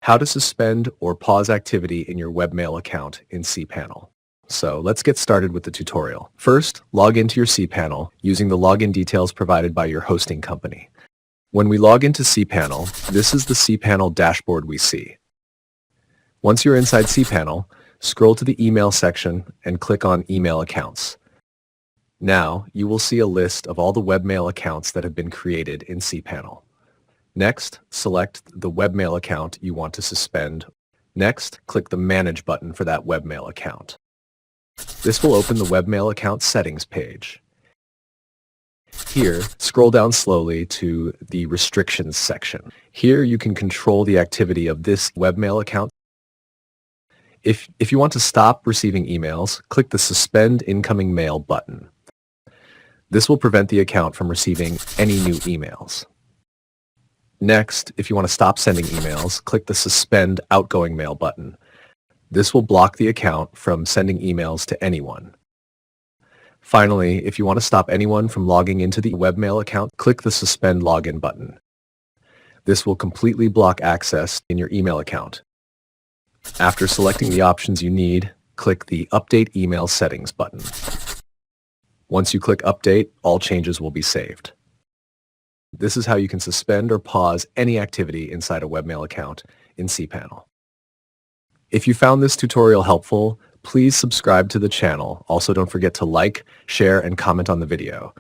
How to suspend or pause activity in your webmail account in cPanel. So let's get started with the tutorial. First, log into your cPanel using the login details provided by your hosting company. When we log into cPanel, this is the cPanel dashboard we see. Once you're inside cPanel, scroll to the email section and click on Email Accounts. Now, you will see a list of all the webmail accounts that have been created in cPanel. Next, select the webmail account you want to suspend. Next, click the Manage button for that webmail account. This will open the webmail account settings page. Here, scroll down slowly to the Restrictions section. Here you can control the activity of this webmail account. If you want to stop receiving emails, click the Suspend Incoming Mail button. This will prevent the account from receiving any new emails. Next, if you want to stop sending emails, click the Suspend Outgoing Mail button. This will block the account from sending emails to anyone. Finally, if you want to stop anyone from logging into the webmail account, click the Suspend Login button. This will completely block access in your email account. After selecting the options you need, click the Update Email Settings button. Once you click Update, all changes will be saved. This is how you can suspend or pause any activity inside a webmail account in cPanel. If you found this tutorial helpful, please subscribe to the channel. Also, don't forget to like, share, and comment on the video.